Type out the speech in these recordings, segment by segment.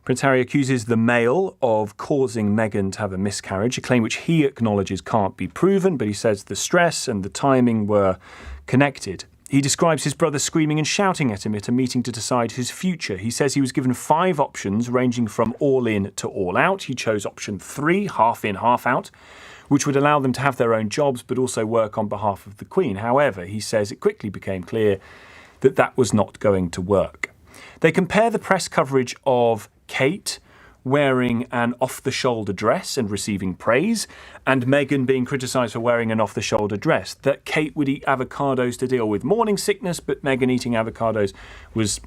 Prince Harry accuses the Mail of causing Meghan to have a miscarriage, a claim which he acknowledges can't be proven, but he says the stress and the timing were connected. He describes his brother screaming and shouting at him at a meeting to decide his future. He says he was given 5 options ranging from all in to all out. He chose option 3, half in, half out, which would allow them to have their own jobs but also work on behalf of the Queen. However, he says it quickly became clear that that was not going to work. They compare the press coverage of Kate wearing an off-the-shoulder dress and receiving praise, and Meghan being criticised for wearing an off-the-shoulder dress. That Kate would eat avocados to deal with morning sickness, but Meghan eating avocados was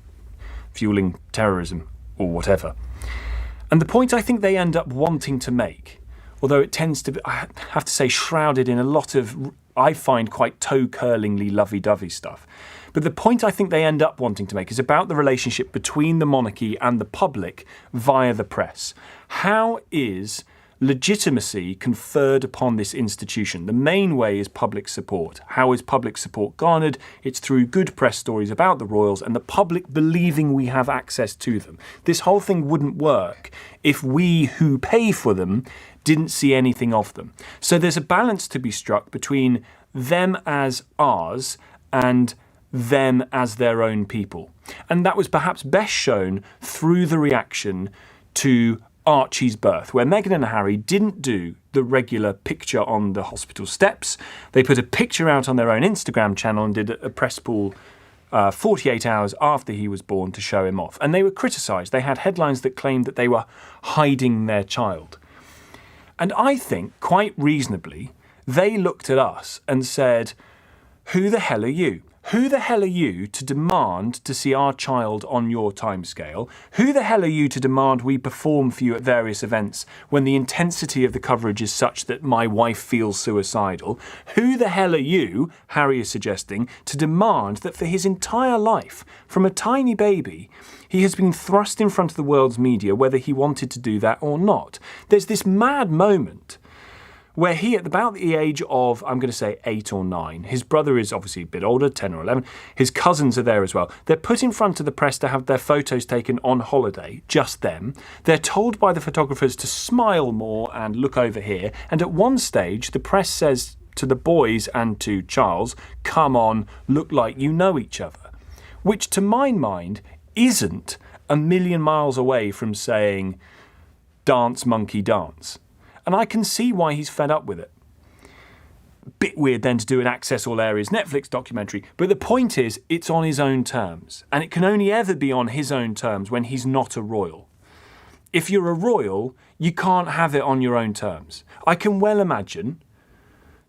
fueling terrorism or whatever. And the point I think they end up wanting to make, although it tends to be, I have to say, shrouded in a lot of, I find, quite toe-curlingly lovey-dovey stuff. But the point I think they end up wanting to make is about the relationship between the monarchy and the public via the press. How is legitimacy conferred upon this institution? The main way is public support. How is public support garnered? It's through good press stories about the royals and the public believing we have access to them. This whole thing wouldn't work if we who pay for them didn't see anything of them. So there's a balance to be struck between them as ours and them as their own people. And that was perhaps best shown through the reaction to Archie's birth, where Meghan and Harry didn't do the regular picture on the hospital steps. They put a picture out on their own Instagram channel and did a press pool 48 hours after he was born to show him off. And they were criticised. They had headlines that claimed that they were hiding their child. And I think, quite reasonably, they looked at us and said, who the hell are you? Who the hell are you to demand to see our child on your timescale? Who the hell are you to demand we perform for you at various events when the intensity of the coverage is such that my wife feels suicidal? Who the hell are you, Harry is suggesting, to demand that for his entire life, from a tiny baby, he has been thrust in front of the world's media whether he wanted to do that or not? There's this mad moment where he, at about the age of, I'm going to say 8 or 9, his brother is obviously a bit older, 10 or 11, his cousins are there as well. They're put in front of the press to have their photos taken on holiday, just them. They're told by the photographers to smile more and look over here. And at one stage, the press says to the boys and to Charles, come on, look like you know each other. Which, to my mind, isn't a million miles away from saying, dance, monkey, dance. And I can see why he's fed up with it. Bit weird then to do an Access All Areas Netflix documentary, but the point is it's on his own terms. And it can only ever be on his own terms when he's not a royal. If you're a royal, you can't have it on your own terms. I can well imagine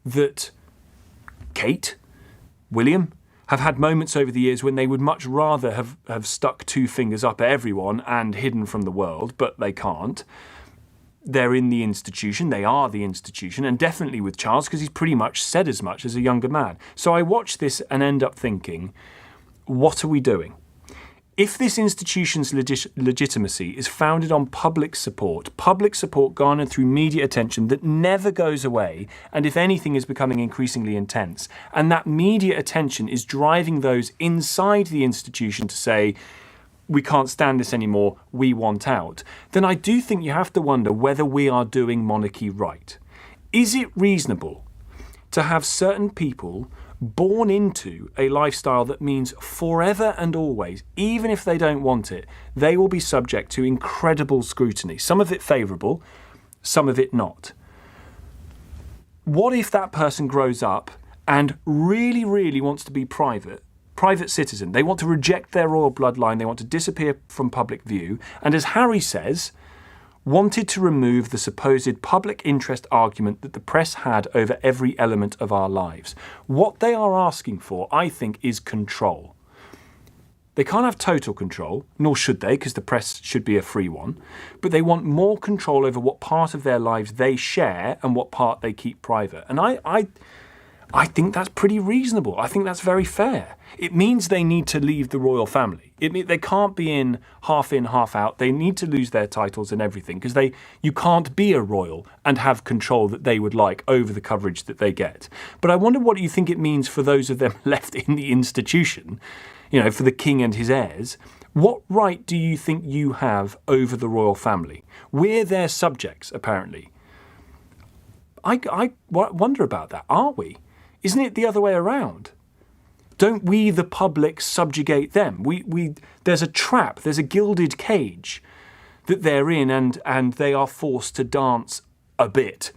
that Kate, William, have had moments over the years when they would much rather have stuck 2 fingers up at everyone and hidden from the world, but they can't. They're in the institution, they are the institution, and definitely with Charles, because he's pretty much said as much as a younger man. So I watch this and end up thinking, what are we doing? If this institution's legitimacy is founded on public support garnered through media attention that never goes away, and if anything is becoming increasingly intense, and that media attention is driving those inside the institution to say, we can't stand this anymore, we want out, then I do think you have to wonder whether we are doing monarchy right. Is it reasonable to have certain people born into a lifestyle that means forever and always, even if they don't want it, they will be subject to incredible scrutiny, some of it favourable, some of it not? What if that person grows up and really, really wants to be private citizen? They want to reject their royal bloodline, they want to disappear from public view, and as Harry says, wanted to remove the supposed public interest argument that the press had over every element of our lives. What they are asking for, I think, is control. They can't have total control, nor should they, because the press should be a free one, but they want more control over what part of their lives they share and what part they keep private. And I think that's pretty reasonable. I think that's very fair. It means they need to leave the royal family. They can't be in, half out. They need to lose their titles and everything because you can't be a royal and have control that they would like over the coverage that they get. But I wonder what you think it means for those of them left in the institution, for the king and his heirs. What right do you think you have over the royal family? We're their subjects, apparently. I wonder about that. Are we? Isn't it the other way around? Don't we, the public, subjugate them? There's a trap, there's a gilded cage that they're in, and they are forced to dance a bit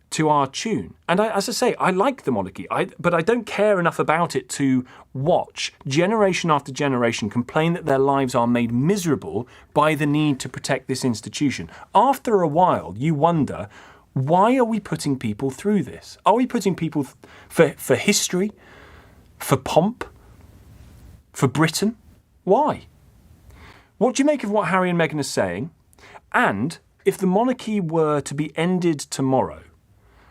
to our tune. And as I say, I like the monarchy, but I don't care enough about it to watch generation after generation complain that their lives are made miserable by the need to protect this institution. After a while, you wonder, why are we putting people through this? Are we putting people for history, for pomp, for Britain? Why? What do you make of what Harry and Meghan are saying? And if the monarchy were to be ended tomorrow,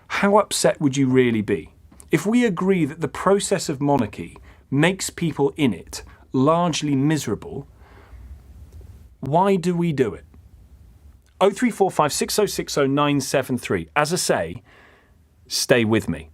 how upset would you really be? If we agree that the process of monarchy makes people in it largely miserable, why do we do it? 0345 6060 973. As I say, stay with me.